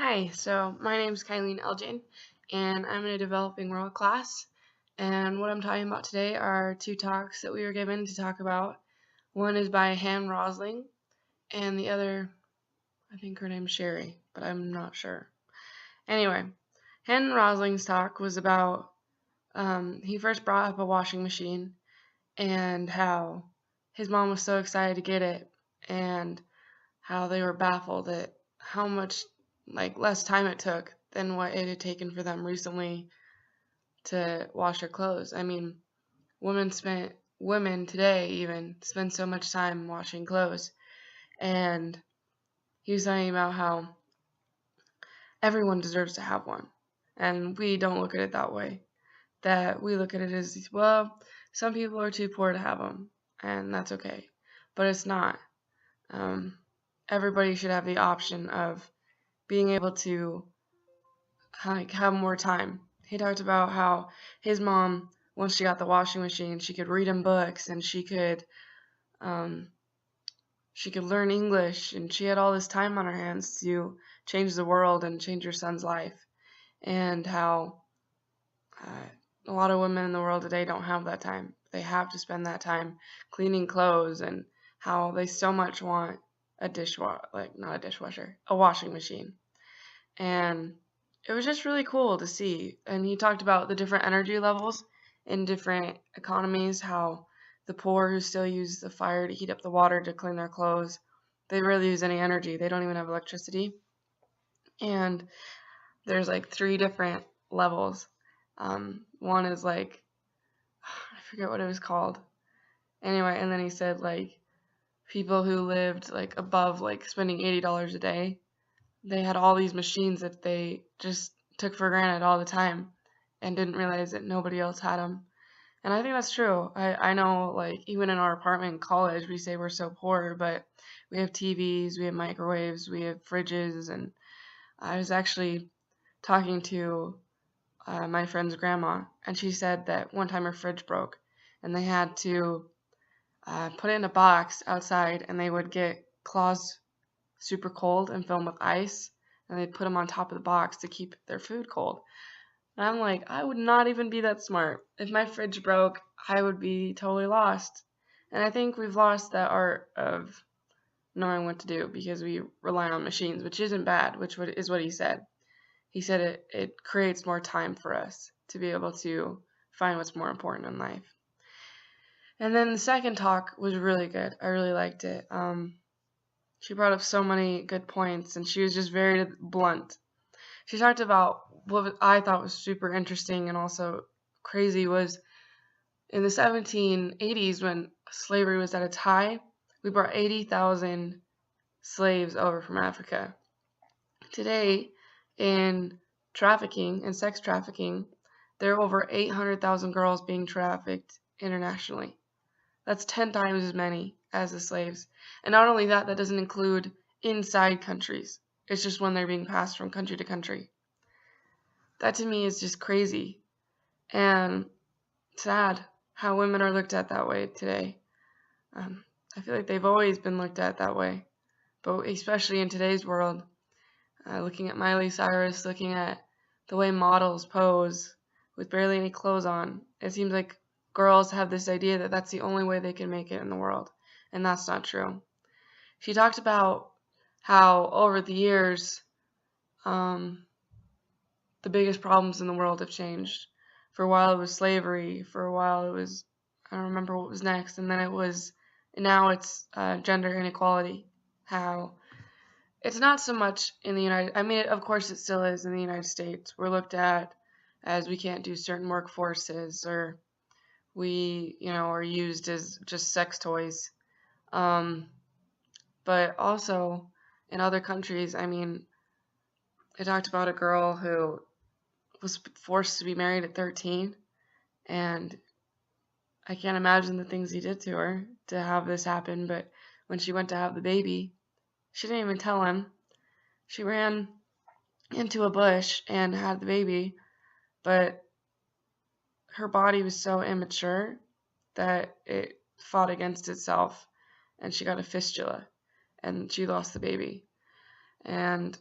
Hi, so my name's Kylene Elgin, and I'm in a developing world class. And what I'm talking about today are two talks that we were given to talk about. One is by Han Rosling, and the other, I think her name's Sherry, but I'm not sure. Anyway, Han Rosling's talk was about, he first brought up a washing machine and how his mom was so excited to get it, and how they were baffled at how much less time it took than what it had taken for them recently to wash their clothes. I mean, women today even spend so much time washing clothes. And he was talking about how everyone deserves to have one. And we don't look at it that way. That we look at it as, well, some people are too poor to have them, and that's okay. But it's not. Everybody should have the option of being able to have more time. He talked about how his mom, once she got the washing machine, she could read him books, and um, she could learn English, and she had all this time on her hands to change the world and change her son's life. And how a lot of women in the world today don't have that time. They have to spend that time cleaning clothes, and how they so much want a washing machine. And it was just really cool to see. And he talked about the different energy levels in different economies, how the poor who still use the fire to heat up the water to clean their clothes, they rarely use any energy. They don't even have electricity. And there's like 3 different levels. One is like, I forget what it was called. Anyway, and then he said like people who lived like above like spending $80 a day, they had all these machines that they just took for granted all the time and didn't realize that nobody else had them. And I think that's true. I know, like, even in our apartment in college, we say we're so poor, but we have TVs, we have microwaves, we have fridges. And I was actually talking to my friend's grandma, and she said that one time her fridge broke, and they had to put it in a box outside, and they would get claws super cold and fill them with ice, and they'd put them on top of the box to keep their food cold. And I'm like, I would not even be that smart. If my fridge broke, I would be totally lost. And I think we've lost that art of knowing what to do because we rely on machines, which isn't bad, which is what he said. He said it creates more time for us to be able to find what's more important in life. And then the second talk was really good. I really liked it. She brought up so many good points, and she was just very blunt. She talked about what I thought was super interesting and also crazy was in the 1780s when slavery was at its high, we brought 80,000 slaves over from Africa. Today, in trafficking and sex trafficking, there are over 800,000 girls being trafficked internationally. That's 10 times as many as the slaves. And not only that, that doesn't include inside countries. It's just when they're being passed from country to country. That to me is just crazy and sad how women are looked at that way today. I feel like they've always been looked at that way, but especially in today's world, looking at Miley Cyrus, looking at the way models pose with barely any clothes on, it seems like girls have this idea that that's the only way they can make it in the world, and that's not true. She talked about how over the years, the biggest problems in the world have changed. For a while it was slavery, for a while it was, I don't remember what was next, and then now it's gender inequality. How it's not so much in the of course it still is in the United States. We're looked at as we can't do certain work forces, or we, are used as just sex toys. But also in other countries, I talked about a girl who was forced to be married at 13, and I can't imagine the things he did to her to have this happen, but when she went to have the baby, she didn't even tell him. She ran into a bush and had the baby, but her body was so immature that it fought against itself, and she got a fistula, and she lost the baby. And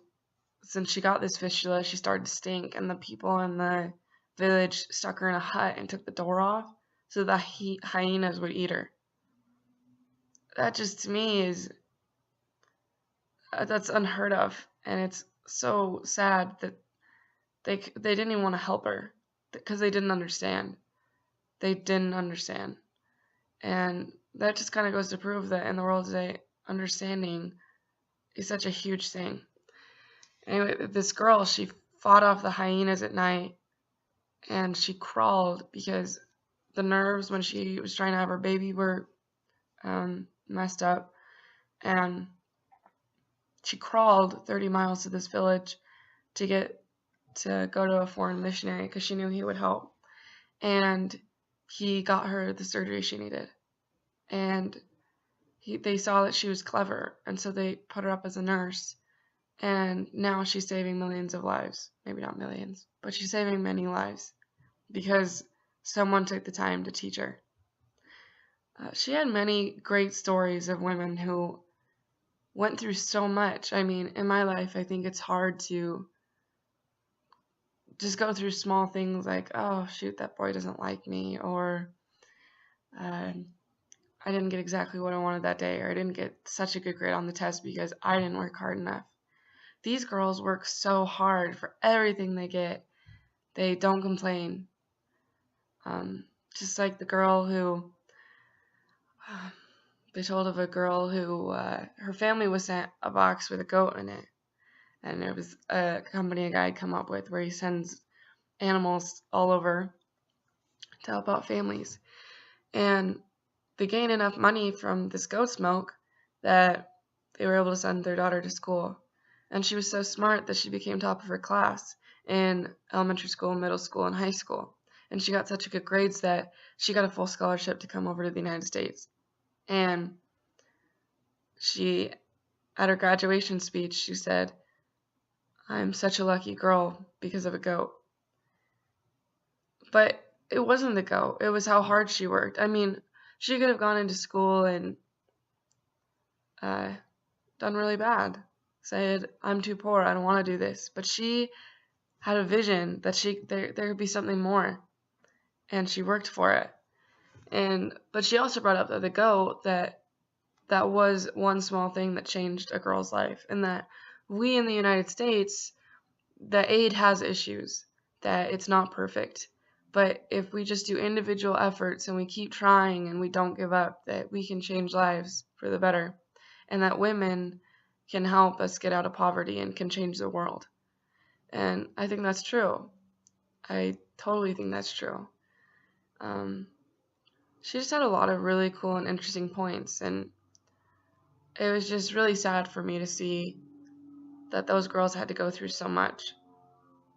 since she got this fistula, she started to stink, and the people in the village stuck her in a hut and took the door off so the hyenas would eat her. That just, to me, is that's unheard of, and it's so sad that they didn't even want to help her because they didn't understand. They didn't understand, and that just kind of goes to prove that in the world today, understanding is such a huge thing. Anyway, this girl, she fought off the hyenas at night, and she crawled because the nerves when she was trying to have her baby were messed up, and she crawled 30 miles to this village to go to a foreign missionary because she knew he would help, and he got her the surgery she needed, and they saw that she was clever, and so they put her up as a nurse, and now she's saving millions of lives. Maybe not millions, but she's saving many lives because someone took the time to teach her. She had many great stories of women who went through so much. I mean, in my life, I think it's hard to just go through small things like, oh, shoot, that boy doesn't like me, or I didn't get exactly what I wanted that day, or I didn't get such a good grade on the test because I didn't work hard enough. These girls work so hard for everything they get. They don't complain. Just like the girl who, they told of a girl who, her family was sent a box with a goat in it. And it was a company a guy had come up with where he sends animals all over to help out families. And they gained enough money from this goat's milk that they were able to send their daughter to school. And she was so smart that she became top of her class in elementary school, middle school, and high school. And she got such good grades that she got a full scholarship to come over to the United States. And she, at her graduation speech, she said, "I'm such a lucky girl because of a goat." But it wasn't the goat. It was how hard she worked. I mean, she could have gone into school and done really bad. Said, "I'm too poor. I don't want to do this." But she had a vision that there could be something more, and she worked for it. But she also brought up the goat that was one small thing that changed a girl's life, and that we in the United States, the aid has issues, that it's not perfect. But if we just do individual efforts and we keep trying and we don't give up, that we can change lives for the better, and that women can help us get out of poverty and can change the world. And I think that's true. I totally think that's true. She just had a lot of really cool and interesting points, and it was just really sad for me to see that those girls had to go through so much,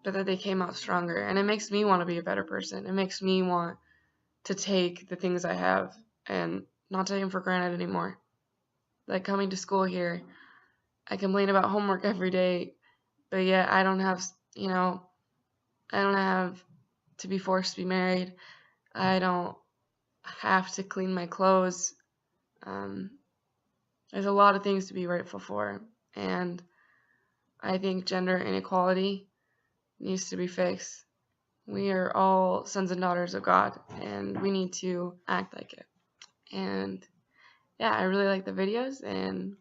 but that they came out stronger. And it makes me want to be a better person. It makes me want to take the things I have and not take them for granted anymore. Like coming to school here, I complain about homework every day, but yet I don't have to be forced to be married. I don't have to clean my clothes. There's a lot of things to be grateful for, and I think gender inequality needs to be fixed. We are all sons and daughters of God, and we need to act like it. And yeah, I really like the videos, and